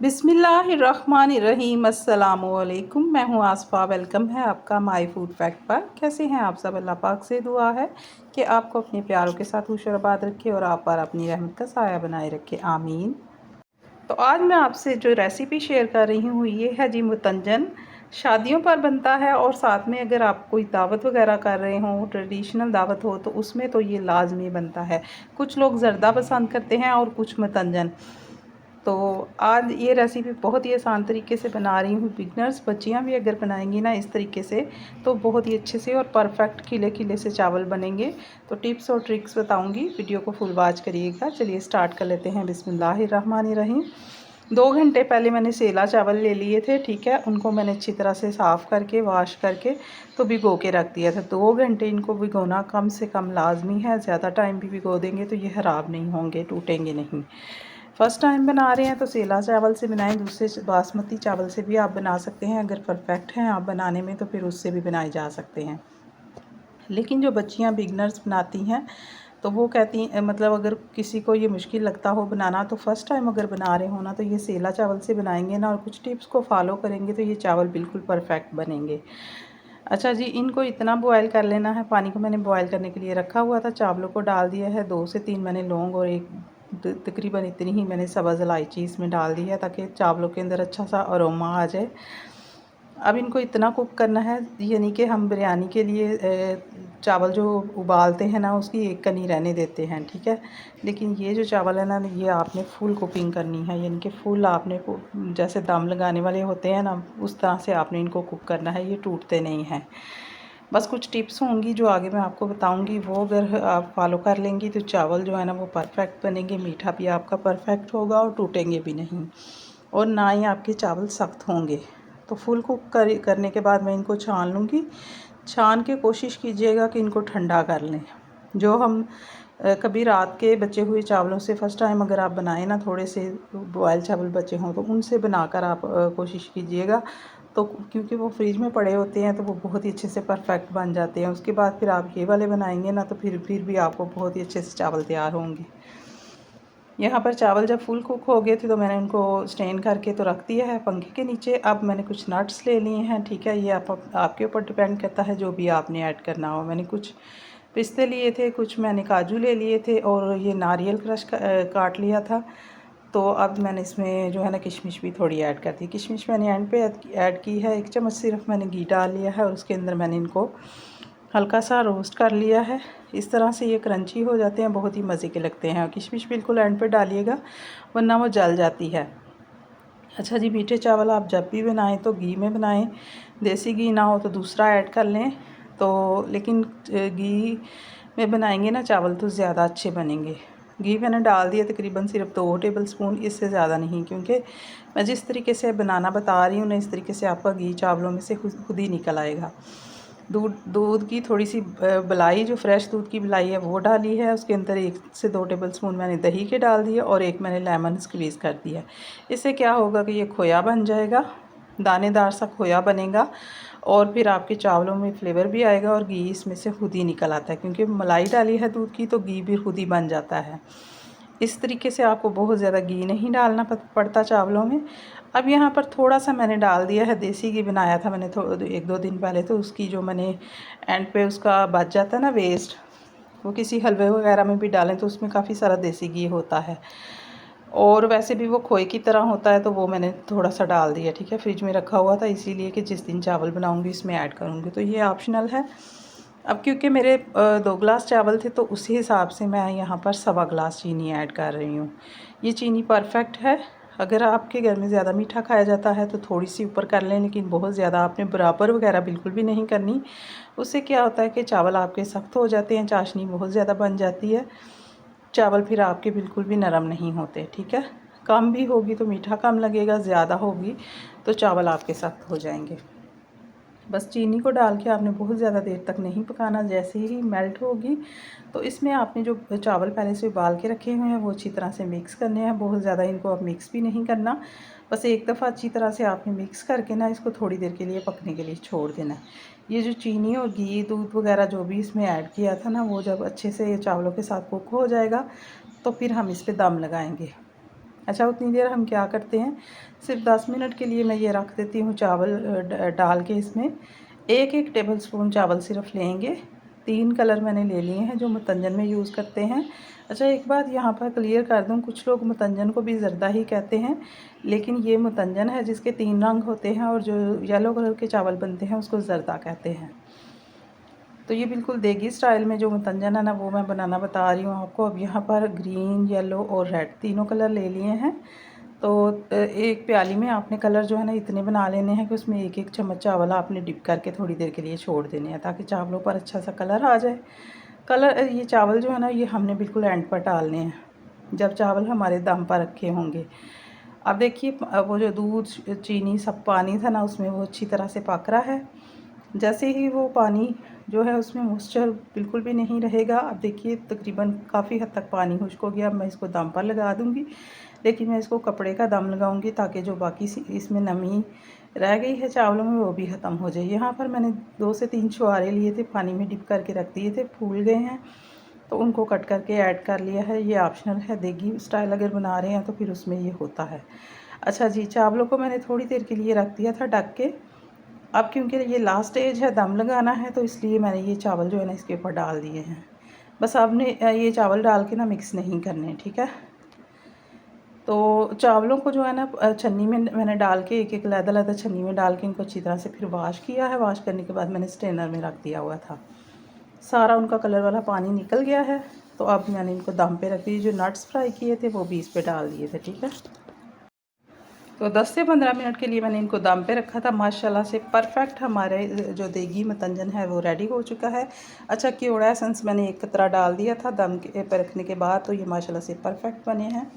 बिस्मिल्लाहिर्रहमानिर्रहीम। अस्सलामुअलैकुम। मैं हूँ आसफ़ा। वेलकम है आपका माय फूड फैक्ट पर। कैसे हैं आप सब? अल्लाह पाक से दुआ है कि आपको अपने प्यारों के साथ खुश और आबाद रखे और आप पर अपनी रहमत का साया बनाए रखे, आमीन। तो आज मैं आपसे जो रेसिपी शेयर कर रही हूँ ये है जी मुतंजन। शादियों पर बनता है और साथ में अगर आप कोई दावत वगैरह कर रहे हों, ट्रेडिशनल दावत हो, तो उसमें तो ये लाजमी बनता है। कुछ लोग ज़र्दा पसंद करते हैं और कुछ मुतंजन। तो आज ये रेसिपी बहुत ही आसान तरीके से बना रही हूँ। बिगनर्स बच्चियाँ भी अगर बनाएंगी ना इस तरीके से तो बहुत ही अच्छे से और परफेक्ट खिले खिले से चावल बनेंगे। तो टिप्स और ट्रिक्स बताऊँगी, वीडियो को फुल वॉच करिएगा। चलिए स्टार्ट कर लेते हैं। बिस्मिल्लाहिर्रहमानिर्रहीम। 2 घंटे पहले मैंने सेला चावल ले लिए थे, ठीक है। उनको मैंने अच्छी तरह से साफ़ करके वॉश करके तो भिगो के रख दिया था। 2 घंटे इनको भिगोना कम से कम लाजमी है। ज़्यादा टाइम भी भिगो देंगे तो ये ख़राब नहीं होंगे, टूटेंगे नहीं। फ़र्स्ट टाइम बना रहे हैं तो सेला चावल से बनाएं। दूसरे बासमती चावल से भी आप बना सकते हैं। अगर परफेक्ट हैं आप बनाने में तो फिर उससे भी बनाए जा सकते हैं। लेकिन जो बच्चियां बिगनर्स बनाती हैं तो वो कहती हैं, मतलब अगर किसी को ये मुश्किल लगता हो बनाना तो फ़र्स्ट टाइम अगर बना रहे हो ना तो ये सेला चावल से बनाएंगे ना और कुछ टिप्स को फॉलो करेंगे तो ये चावल बिल्कुल परफेक्ट बनेंगे। अच्छा जी, इनको इतना बॉयल कर लेना है। पानी को मैंने बॉयल करने के लिए रखा हुआ था। चावलों को डाल दिया है। 2 से 3 मैंने लौंग और एक तकरीबन इतनी ही मैंने सब्ज़ इलायची इसमें डाल दी है ताकि चावलों के अंदर अच्छा सा अरोमा आ जाए। अब इनको इतना कुक करना है, यानी कि हम बिरयानी के लिए चावल जो उबालते हैं ना उसकी एक कनी रहने देते हैं, ठीक है। लेकिन ये जो चावल है ना ये आपने फुल कुकिंग करनी है, यानी कि फुल आपने जैसे दम लगाने वाले होते हैं ना उस तरह से आपने इनको कुक करना है। ये टूटते नहीं हैं। बस कुछ टिप्स होंगी जो आगे मैं आपको बताऊंगी, वो अगर आप फॉलो कर लेंगी तो चावल जो है ना वो परफेक्ट बनेंगे। मीठा भी आपका परफेक्ट होगा और टूटेंगे भी नहीं और ना ही आपके चावल सख्त होंगे। तो फुल कुक करने के बाद मैं इनको छान लूँगी। छान के कोशिश कीजिएगा कि इनको ठंडा कर लें। जो हम कभी रात के बचे हुए चावलों से फ़र्स्ट टाइम अगर आप बनाएं ना, थोड़े से बॉयल चावल बचे हों तो उनसे बनाकर आप कोशिश कीजिएगा। तो क्योंकि वो फ्रिज में पड़े होते हैं तो वो बहुत ही अच्छे से परफेक्ट बन जाते हैं। उसके बाद फिर आप ये वाले बनाएंगे ना तो फिर भी आपको बहुत ही अच्छे से चावल तैयार होंगे। यहाँ पर चावल जब फुल कुक हो गए थे तो मैंने उनको स्टेन करके तो रख दिया है पंखे के नीचे। अब मैंने कुछ नट्स ले लिए हैं, ठीक है। ये आपके ऊपर डिपेंड करता है जो भी आपने ऐड करना हो। मैंने कुछ पिस्ते लिए थे, कुछ मैंने काजू ले लिए थे और ये नारियल क्रश काट लिया था। तो अब मैंने इसमें जो है ना किशमिश भी थोड़ी ऐड कर दी। किशमिश मैंने एंड पे ऐड की है। 1 चम्मच सिर्फ मैंने घी डाल लिया है और उसके अंदर मैंने इनको हल्का सा रोस्ट कर लिया है। इस तरह से ये क्रंची हो जाते हैं, बहुत ही मज़े के लगते हैं। किशमिश बिल्कुल एंड पे डालिएगा वरना वो जल जाती है। अच्छा जी, मीठे चावल आप जब भी बनाएं तो घी में बनाएं। देसी घी ना हो तो दूसरा ऐड कर लें। तो लेकिन घी में बनाएंगे ना चावल तो ज़्यादा अच्छे बनेंगे। घी मैंने डाल दिया तकरीबन सिर्फ 2 टेबल स्पून, इससे ज़्यादा नहीं, क्योंकि मैं जिस तरीके से बनाना बता रही हूँ ना इस तरीके से आपका घी चावलों में से खुद ही निकल आएगा। दूध की थोड़ी सी मलाई, जो फ्रेश दूध की मलाई है वो डाली है। उसके अंदर 1 से 2 टेबल स्पून मैंने दही के डाल दिए और एक मैंने लेमन स्क्वीज़ कर दिया। इससे क्या होगा कि ये खोया बन जाएगा, दानेदार सा खोया बनेगा और फिर आपके चावलों में फ्लेवर भी आएगा और घी इसमें से खुद ही निकल आता है। क्योंकि मलाई डाली है दूध की तो घी भी खुद ही बन जाता है। इस तरीके से आपको बहुत ज़्यादा घी नहीं डालना पड़ता चावलों में। अब यहाँ पर थोड़ा सा मैंने डाल दिया है देसी घी। बनाया था मैंने 1-2 दिन पहले, तो उसकी जो मैंने एंड पे उसका बच जाता है ना वेस्ट, वो किसी हलवे वगैरह में भी डालें तो उसमें काफ़ी सारा देसी घी होता है और वैसे भी वो खोए की तरह होता है। तो वो मैंने थोड़ा सा डाल दिया, ठीक है। फ्रिज में रखा हुआ था इसीलिए कि जिस दिन चावल बनाऊँगी इसमें ऐड करूँगी, तो ये ऑप्शनल है। अब क्योंकि मेरे 2 गिलास चावल थे तो उसी हिसाब से मैं यहाँ पर 1.25 गिलास चीनी ऐड कर रही हूँ। ये चीनी परफेक्ट है। अगर आपके घर में ज़्यादा मीठा खाया जाता है तो थोड़ी सी ऊपर कर लें, लेकिन बहुत ज़्यादा आपने बराबर वगैरह बिल्कुल भी नहीं करनी। उससे क्या होता है कि चावल आपके सख्त हो जाते हैं, चाशनी बहुत ज़्यादा बन जाती है, चावल फिर आपके बिल्कुल भी नरम नहीं होते, ठीक है। कम भी होगी तो मीठा कम लगेगा, ज़्यादा होगी तो चावल आपके सख्त हो जाएंगे। बस चीनी को डाल के आपने बहुत ज़्यादा देर तक नहीं पकाना। जैसे ही मेल्ट होगी तो इसमें आपने जो चावल पहले से उबाल के रखे हुए हैं वो अच्छी तरह से मिक्स करने हैं। बहुत ज़्यादा इनको अब मिक्स भी नहीं करना, बस एक दफ़ा अच्छी तरह से आपने मिक्स करके ना इसको थोड़ी देर के लिए पकने के लिए छोड़ देना है। ये जो चीनी और घी दूध वगैरह जो भी इसमें ऐड किया था ना वो जब अच्छे से चावलों के साथ कुक हो जाएगा तो फिर हम इस पर दम लगाएंगे। अच्छा, उतनी देर हम क्या करते हैं, सिर्फ 10 मिनट के लिए मैं ये रख देती हूँ चावल डाल के। इसमें एक एक टेबल स्पून चावल सिर्फ लेंगे। 3 कलर मैंने ले लिए हैं जो मुतंजन में यूज़ करते हैं। अच्छा, एक बात यहाँ पर क्लियर कर दूँ, कुछ लोग मुतंजन को भी ज़रदा ही कहते हैं, लेकिन ये मुतंजन है जिसके 3 रंग होते हैं, और जो येलो कलर के चावल बनते हैं उसको ज़रदा कहते हैं। तो ये बिल्कुल देगी स्टाइल में जो मुतंजन है ना, वो मैं बनाना बता रही हूँ आपको। अब यहाँ पर ग्रीन, येलो और रेड तीनों कलर ले लिए हैं। तो एक प्याली में आपने कलर जो है ना इतने बना लेने हैं कि उसमें एक एक चम्मच चावल आपने डिप करके थोड़ी देर के लिए छोड़ देने हैं, ताकि चावलों पर अच्छा सा कलर आ जाए। कलर ये चावल जो है ना, ये हमने बिल्कुल एंड पर डालने हैं, जब चावल हमारे दम पर रखे होंगे। अब देखिए, वो जो दूध, चीनी, सब पानी था ना उसमें, वो अच्छी तरह से पक रहा है। जैसे ही वो पानी जो है उसमें मॉइस्चर बिल्कुल भी नहीं रहेगा। अब देखिए, तकरीबन काफ़ी हद तक पानी खुश्क हो गया। अब मैं इसको दम पर लगा दूँगी, लेकिन मैं इसको कपड़े का दम लगाऊंगी ताकि जो बाकी इसमें नमी रह गई है चावलों में वो भी ख़त्म हो जाए। यहाँ पर मैंने 2 से 3 छुहारे लिए थे, पानी में डिप करके रख दिए थे, फूल गए हैं तो उनको कट करके ऐड कर लिया है। ये ऑप्शनल है, देगी स्टाइल अगर बना रहे हैं तो फिर उसमें ये होता है। अच्छा जी, चावलों को मैंने थोड़ी देर के लिए रख दिया था ढक के। अब क्योंकि ये लास्ट स्टेज है, दम लगाना है, तो इसलिए मैंने ये चावल जो है ना इसके ऊपर डाल दिए हैं। बस आपने ये चावल डाल के ना मिक्स नहीं करने, ठीक है। तो चावलों को जो है ना छन्नी में मैंने डाल के एक एक लहदा छन्नी में डाल के इनको अच्छी तरह से फिर वॉश किया है। वॉश करने के बाद मैंने स्ट्रेनर में रख दिया हुआ था। सारा उनका कलर वाला पानी निकल गया है। तो अब मैंने इनको दम पे रख दिए। जो नट्स फ्राई किए थे वो भी इस पे डाल दिए थे, ठीक है। तो 10 से 15 मिनट के लिए मैंने इनको दम पे रखा था। माशाल्लाह से परफेक्ट हमारे जो देगी मुतंजन है वो रेडी हो चुका है। अच्छा, केवड़ा एसेंस मैंने एक कतरा डाल दिया था दम पे रखने के बाद, तो ये माशाल्लाह से परफेक्ट बने हैं।